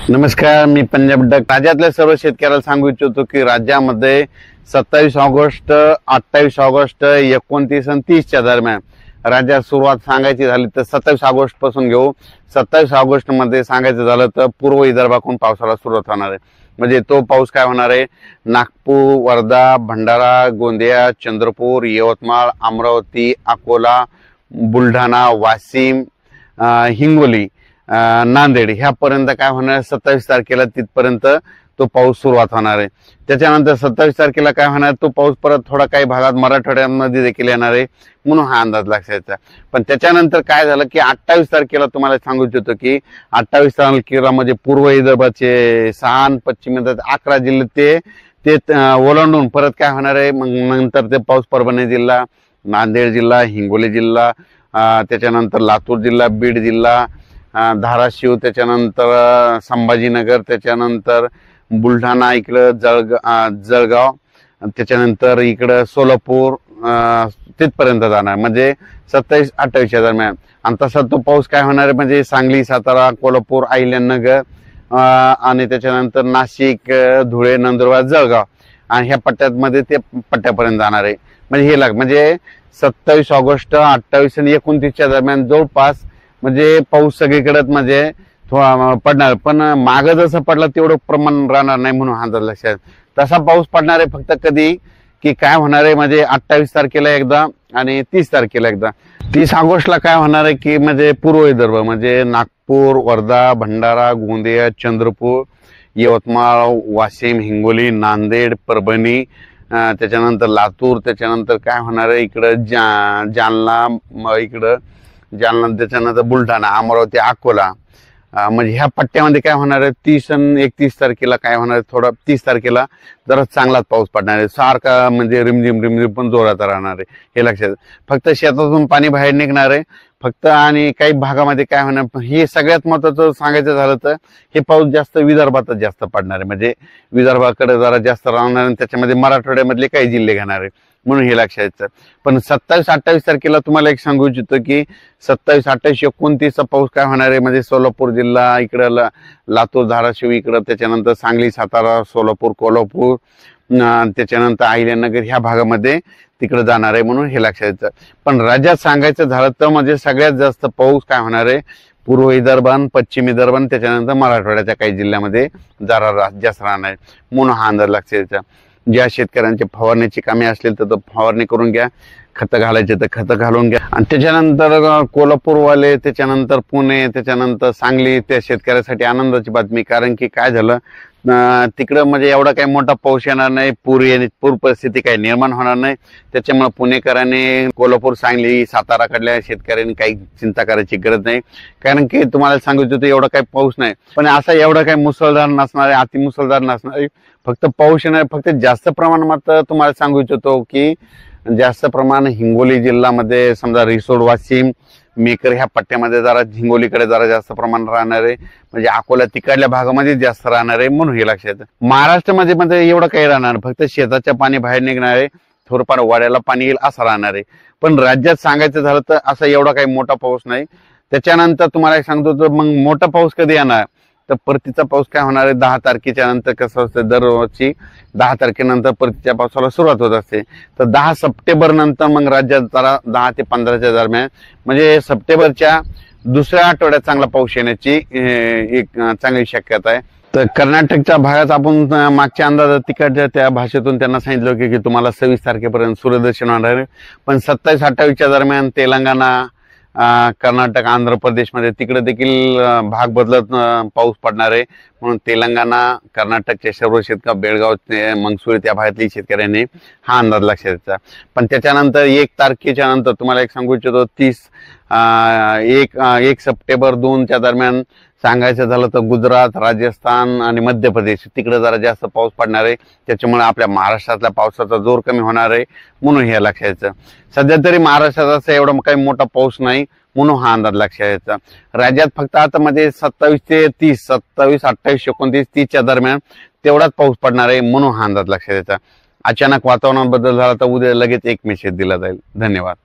नमस्कार, मी पंजाब डक. राज्यातल्या सर्व शेतकऱ्याला सांगू इच्छितो की राज्यामध्ये 27 ऑगस्ट, 28 ऑगस्ट, 29 आणि 30च्या दरम्यान राज्यात सुरुवात सांगायची झाली तर 27 ऑगस्ट पासून घेऊ. 27 ऑगस्ट मध्ये सांगायचं झालं तर पूर्व विदर्भाकडून पावसाला सुरुवात होणार आहे. म्हणजे तो पाऊस काय होणार आहे, नागपूर, वर्धा, भंडारा, गोंदिया, चंद्रपूर, यवतमाळ, अमरावती, अकोला, बुलढाणा, वाशिम, हिंगोली, नांदेड ह्यापर्यंत काय होणार, 27 तारखेला तिथपर्यंत तो पाऊस सुरुवात होणार आहे. त्याच्यानंतर 27 तारखेला काय होणार, तो पाऊस परत थोडा काही भागात मराठवाड्यामध्ये देखील येणार आहे, म्हणून हा अंदाज लक्षात. पण त्याच्यानंतर काय झालं की 28 तारखेला तुम्हाला सांगू इच्छितो की 28 तारखेला म्हणजे पूर्व विदर्भाचे 6 आणि पश्चिम विदर्भाचे 11 जिल्हे ते ओलांडून परत काय होणार आहे, मग नंतर ते पाऊस परभणी जिल्हा, नांदेड जिल्हा, हिंगोली जिल्हा, त्याच्यानंतर लातूर जिल्हा, बीड जिल्हा, धाराशिव, त्याच्यानंतर संभाजीनगर, त्याच्यानंतर बुलढाणा, इकडं जळगाव, त्याच्यानंतर इकडं सोलापूर तिथपर्यंत जाणार. म्हणजे 27-28च्या दरम्यान. आणि तसा तो पाऊस काय होणार आहे म्हणजे सांगली, सातारा, कोल्हापूर, अहिल्यानगर आणि त्याच्यानंतर नाशिक, धुळे, नंदुरबार, जळगाव आणि ह्या पट्ट्यामध्ये ते पट्ट्यापर्यंत जाणार आहे. म्हणजे हे म्हणजे 27 ऑगस्ट, 28 आणि 29च्या दरम्यान जवळपास म्हणजे पाऊस सगळीकडे म्हणजे थोडा पडणार, पण मागं जसं पडला तेवढं प्रमाण राहणार नाही, म्हणून हा अंदाज लक्षात. तसा पाऊस पडणार आहे फक्त कधी की काय होणार आहे म्हणजे 28 तारखेला एकदा आणि 30 तारखेला एकदा. 30 ऑगस्टला काय होणार आहे की म्हणजे पूर्व विदर्भ म्हणजे नागपूर, वर्धा, भंडारा, गोंदिया, चंद्रपूर, यवतमाळ, वाशिम, हिंगोली, नांदेड, परभणी, त्याच्यानंतर लातूर, त्याच्यानंतर काय होणार आहे इकडं जालना, इकडं जालना, त्याच्यानंतर बुलढाणा, अमरावती, अकोला, म्हणजे ह्या पट्ट्यामध्ये काय होणार आहे 30 आणि 31 तारखेला काय होणार आहे, थोडा 30 तारखेला जरा चांगलाच पाऊस पडणार आहे, सारखा म्हणजे रिमझिम पण जोरात राहणार आहे, हे लक्षात. फक्त शेतातून पाणी बाहेर निघणार आहे फक्त. आणि काही भागामध्ये काय होणार, हे सगळ्यात महत्वाचं सांगायचं झालं तर हे पाऊस जास्त विदर्भातच जास्त पडणार आहे. म्हणजे विदर्भाकडे जरा जास्त राहणार आणि त्याच्यामध्ये मराठवाड्यामधले काही जिल्हे घेणार आहे, म्हणून हे लक्षात. पण 27-28 तारखेला तुम्हाला एक सांगू इच्छितो की 27, 28, 29चा पाऊस काय होणार आहे म्हणजे सोलापूर जिल्हा, इकडं लातूर, धाराशिव, इकडं त्याच्यानंतर सांगली, सातारा, सोलापूर, कोल्हापूर, त्याच्यानंतर अहिल्यानगर ह्या भागामध्ये तिकडे जाणार आहे, म्हणून हे लक्षात. पण राज्यात सांगायचं झालं तर म्हणजे सगळ्यात जास्त पाऊस काय होणार आहे पूर्व विदर्भ, पश्चिम विदर्भ, त्याच्यानंतर मराठवाड्याच्या काही जिल्ह्यामध्ये जरा जास्त राहणार आहे, म्हणून हा अंदाज लक्षात. ज्या शेतकऱ्यांची फवारणीची कामे असतील तर फवारणी करून घ्या, खतं घालायचे तर खतं घालून घ्या. आणि त्याच्यानंतर कोल्हापूरवाले, त्याच्यानंतर पुणे, त्याच्यानंतर सांगली, त्या शेतकऱ्यासाठी आनंदाची बातमी. कारण की काय झालं तिकडं म्हणजे एवढा काही मोठा पाऊस येणार नाही, पूर परिस्थिती काही निर्माण होणार नाही. त्याच्यामुळे पुणेकरांनी, कोल्हापूर, सांगली, साताराकडल्या शेतकऱ्यांनी काही चिंता करायची गरज नाही. कारण की तुम्हाला सांगू इच्छितो एवढा काही पाऊस नाही, पण असा एवढा काही मुसळधार नसणार आहे, अतिमुसळधार नसणार आहे. फक्त पाऊस येणार, फक्त जास्त प्रमाणात तुम्हाला सांगू इच्छितो की जास्त प्रमाण हिंगोली जिल्ह्यामध्ये समजा रिसोड, वाशिम, मेकर ह्या पट्ट्यामध्ये जरा हिंगोलीकडे जरा जास्त प्रमाण राहणार आहे. म्हणजे अकोला तिकडल्या भागामध्ये जास्त राहणार आहे, म्हणून हे लक्षात. महाराष्ट्रामध्ये म्हणजे एवढं काही राहणार, फक्त शेताच्या पाणी बाहेर निघणार आहे, थोडंफार वाड्याला पाणी येईल असं राहणार आहे. पण राज्यात सांगायचं झालं तर असा एवढा काही मोठा पाऊस नाही. त्याच्यानंतर तुम्हाला एक सांगतो तर मग मोठा पाऊस कधी येणार तर परतीचा पाऊस काय होणार आहे 10 तारखेच्या नंतर. कसं असतं दरवर्षी 10 तारखेनंतर परतीच्या पावसाला सुरुवात होत असते. तर 10 सप्टेंबर नंतर मग राज्यात जरा 10 ते 15च्या दरम्यान म्हणजे सप्टेंबरच्या दुसऱ्या आठवड्यात चांगला पाऊस येण्याची एक चांगली शक्यता आहे. तर कर्नाटकच्या भागात आपण मागच्या अंदाजात तिकडच्या त्या भाषेतून त्यांना सांगितलं की तुम्हाला 26 तारखेपर्यंत सूर्यदर्शन होणार आहे. पण 27-28च्या दरम्यान तेलंगणा, कर्नाटक, आंध्र प्रदेशमध्ये तिकडे देखील भाग बदलत पाऊस पडणार आहे. म्हणून तेलंगणा, कर्नाटकच्या सर्व शेतकरी, बेळगाव, मंगसुरी त्या भागातली शेतकऱ्यांनी हा अंदाज लक्षात द्यायचा. पण त्याच्यानंतर 1 तारखेच्या नंतर तुम्हाला एक सांगू इच्छितो 1 सप्टेंबर 2च्या दरम्यान सांगायचं झालं तर गुजरात, राजस्थान आणि मध्य प्रदेश तिकडे जरा जास्त पाऊस पडणार आहे. त्याच्यामुळे आपल्या महाराष्ट्रातल्या पावसाचा जोर कमी होणार आहे, म्हणून हे लक्षात. सध्या तरी महाराष्ट्रात असं एवढा काही मोठा पाऊस नाही, म्हणून हा अंदाज लक्षात यायचा. राज्यात फक्त आता मध्ये 27 ते 30, 27, 28, 29, 30च्या दरम्यान तेवढाच पाऊस पडणार आहे, म्हणून हा अंदाज लक्षात यायचा. अचानक वातावरणात बदल झाला तर उद्या लगेच एक मेसेज दिला जाईल. धन्यवाद.